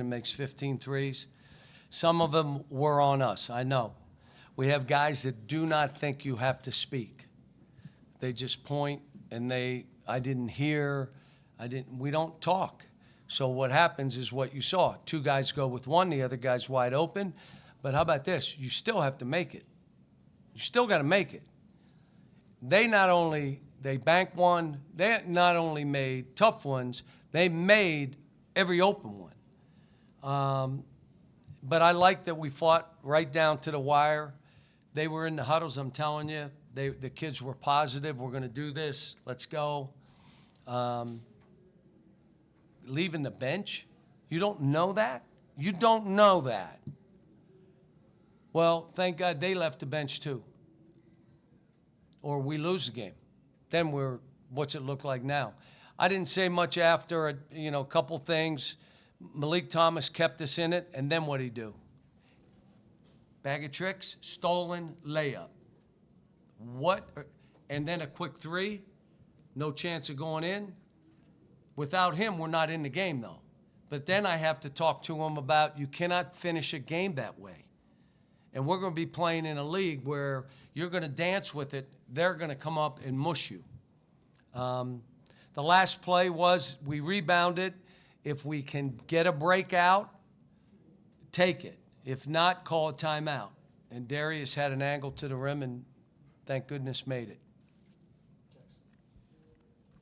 and makes 15 threes. Some of them were on us, I know. We have guys that do not think you have to speak. They just point and I didn't hear, we don't talk. So what happens is what you saw. Two guys go with one, the other guy's wide open. But how about this? You still have to make it. You still got to make it. They banked one, they not only made tough ones, they made every open one. But I like that we fought right down to the wire. They were in the huddles, I'm telling you. The kids were positive. We're going to do this. Let's go. Leaving the bench? You don't know that? You don't know that. Well, thank God they left the bench too. Or we lose the game. Then what's it look like now? I didn't say much after, a couple things. Malik Thomas kept us in it, and then what'd he do? Bag of tricks, stolen layup. What? And then a quick three, no chance of going in. Without him, we're not in the game, though. But then I have to talk to him about you cannot finish a game that way. And we're going to be playing in a league where you're going to dance with it. They're going to come up and mush you. The last play was we rebounded. If we can get a breakout, take it. If not, call a timeout. And Darius had an angle to the rim and thank goodness made it.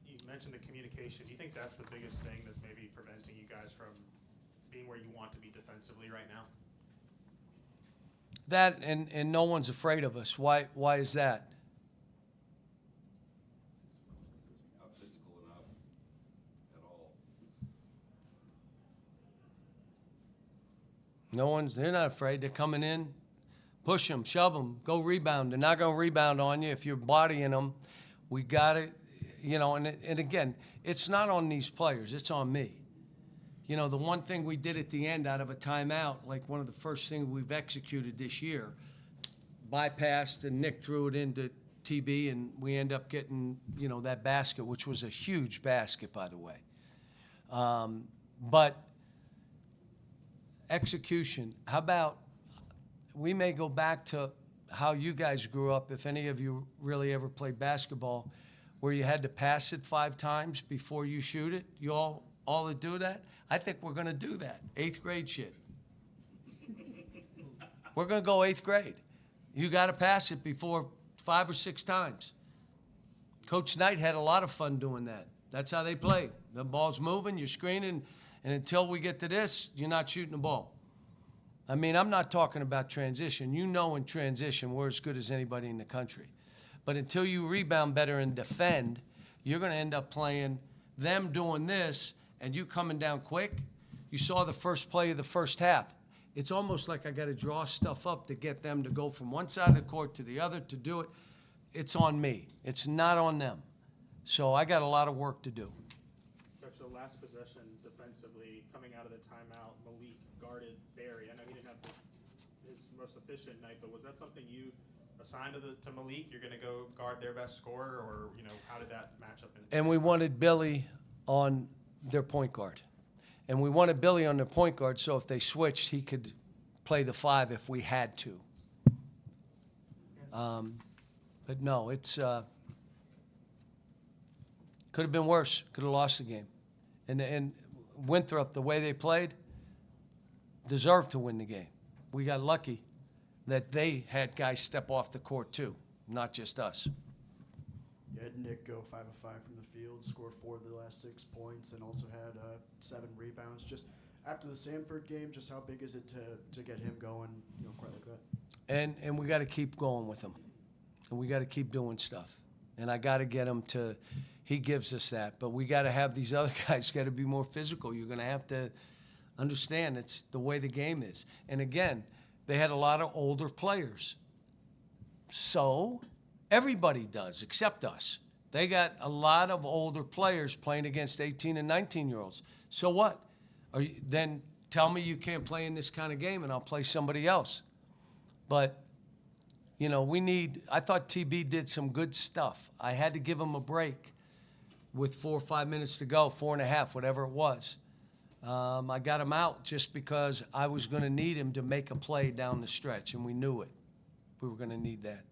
You mentioned the communication. Do you think that's the biggest thing that's maybe preventing you guys from being where you want to be defensively right now? That and no one's afraid of us. Why is that? Not physical enough at all. They're not afraid. They're coming in, push them, shove them, go rebound. They're not going to rebound on you if you're bodying them. We got it, and again, it's not on these players. It's on me. The one thing we did at the end out of a timeout, like one of the first things we've executed this year, bypassed and Nick threw it into TB, and we end up getting, that basket, which was a huge basket, by the way. But execution, how about we may go back to how you guys grew up, if any of you really ever played basketball, where you had to pass it 5 times before you shoot it. You all that do that? I think we're going to do that. 8th grade shit. We're going to go 8th grade. You got to pass it before 5 or 6 times. Coach Knight had a lot of fun doing that. That's how they played. The ball's moving, you're screening, and until we get to this, you're not shooting the ball. I mean, I'm not talking about transition. In transition, we're as good as anybody in the country. But until you rebound better and defend, you're going to end up playing them doing this and you coming down quick. You saw the first play of the first half. It's almost like I got to draw stuff up to get them to go from one side of the court to the other to do it. It's on me. It's not on them. So I got a lot of work to do. Coach, the last possession defensively, coming out of the timeout, Malik guarded Barry. I know he didn't have his most efficient night, but was that something you assigned to Malik? You're going to go guard their best scorer, or how did that match up? And we wanted Billy on their point guard. And we wanted Billy on their point guard, so if they switched, he could play the 5 if we had to. But no, it's could have been worse. Could have lost the game. And Winthrop, the way they played, deserved to win the game. We got lucky that they had guys step off the court too, not just us. You had Nick go 5 of 5 from the field, scored 4 of the last 6 points, and also had 7 rebounds. Just after the Samford game, just how big is it to get him going, quite like that? And we got to keep going with him, and we got to keep doing stuff. And I got to get him to. He gives us that, but we got to have these other guys got to be more physical. You're going to have to understand it's the way the game is. And again, they had a lot of older players. So everybody does except us. They got a lot of older players playing against 18 and 19-year-olds. So what? Then tell me you can't play in this kind of game and I'll play somebody else. But, I thought TB did some good stuff. I had to give him a break with 4 or 5 minutes to go, 4.5, whatever it was. I got him out just because I was going to need him to make a play down the stretch, and we knew it. We were going to need that.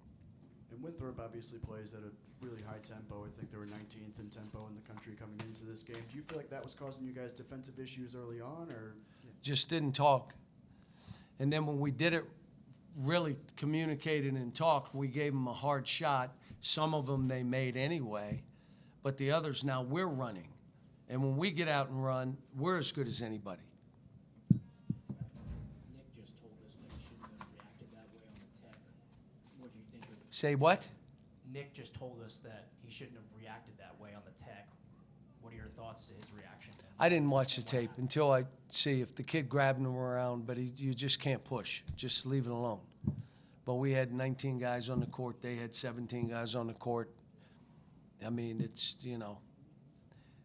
And Winthrop obviously plays at a really high tempo. I think they were 19th in tempo in the country coming into this game. Do you feel like that was causing you guys defensive issues early on, or? Just didn't talk. And then when we did it, really communicated and talked, we gave them a hard shot. Some of them they made anyway, but the others now we're running. And when we get out and run, we're as good as anybody. Nick just told us that he shouldn't have reacted that way on the tech. What do you think of Say what? Nick just told us that he shouldn't have reacted that way on the tech. What are your thoughts to his reaction? I didn't watch the tape until I see if the kid grabbed him around, but you just can't push. Just leave it alone. But we had 19 guys on the court. They had 17 guys on the court. I mean, it's, you know,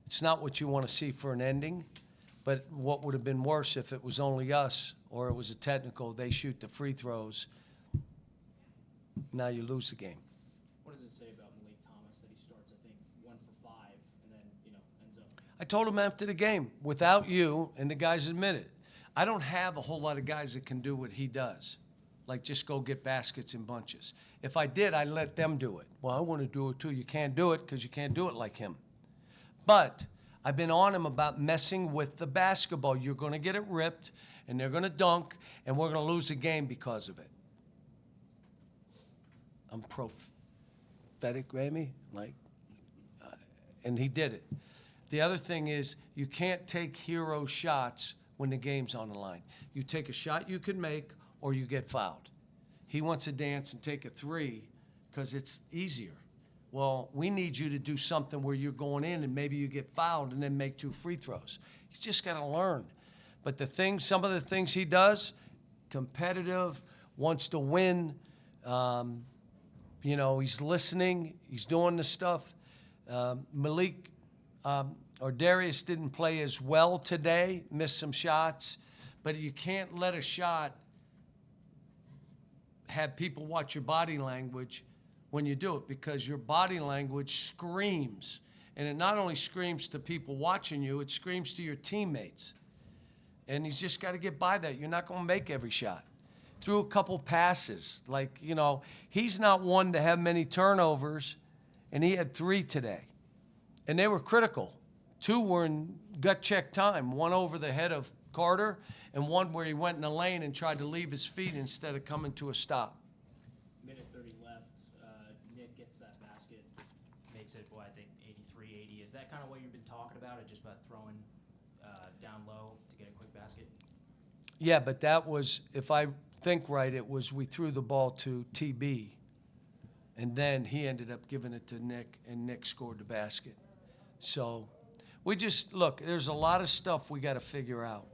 it's not what you want to see for an ending, but what would have been worse if it was only us or it was a technical, they shoot the free throws, now you lose the game. What does it say about Malik Thomas that he starts, I think, 1 for 5 and then, ends up? I told him after the game, without you, and the guys admitted, I don't have a whole lot of guys that can do what he does, like just go get baskets in bunches. If I did, I'd let them do it. Well, I want to do it too. You can't do it because you can't do it like him. But I've been on him about messing with the basketball. You're going to get it ripped, and they're going to dunk, and we're going to lose the game because of it. I'm prophetic, Ramy, and he did it. The other thing is you can't take hero shots when the game's on the line. You take a shot you can make or you get fouled. He wants to dance and take a 3 because it's easier. Well, we need you to do something where you're going in and maybe you get fouled and then make 2 free throws. He's just got to learn. But some of the things he does, competitive, wants to win, he's listening, he's doing the stuff. Malik or Darius didn't play as well today, missed some shots, but you can't let a shot have people watch your body language when you do it, because your body language screams. And it not only screams to people watching you, it screams to your teammates. And he's just got to get by that. You're not going to make every shot. Threw a couple passes. He's not one to have many turnovers, and he had 3 today. And they were critical. 2 were in gut check time, one over the head of Carter, and one where he went in the lane and tried to leave his feet instead of coming to a stop. Minute 30 left. Nick gets that basket, makes it, I think 83-80. Is that kind of what you've been talking about, it just about throwing down low to get a quick basket? Yeah, but that was, if I think right, it was we threw the ball to TB, and then he ended up giving it to Nick, and Nick scored the basket. So we just, look, there's a lot of stuff we got to figure out.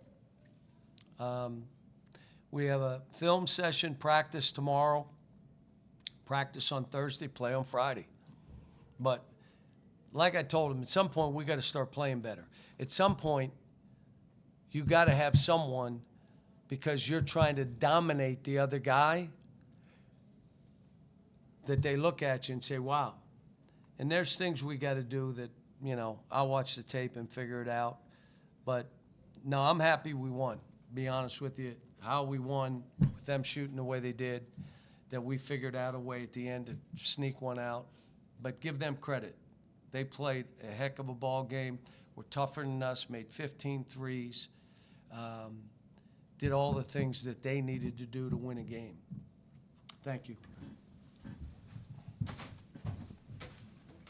We have a film session, practice tomorrow, practice on Thursday, play on Friday. But like I told him, at some point we got to start playing better. At some point, you got to have someone, because you're trying to dominate the other guy, that they look at you and say, wow. And there's things we got to do that, I'll watch the tape and figure it out. But no, I'm happy we won. Be honest with you, how we won with them shooting the way they did, that we figured out a way at the end to sneak one out. But give them credit. They played a heck of a ball game, were tougher than us, made 15 threes, did all the things that they needed to do to win a game. Thank you.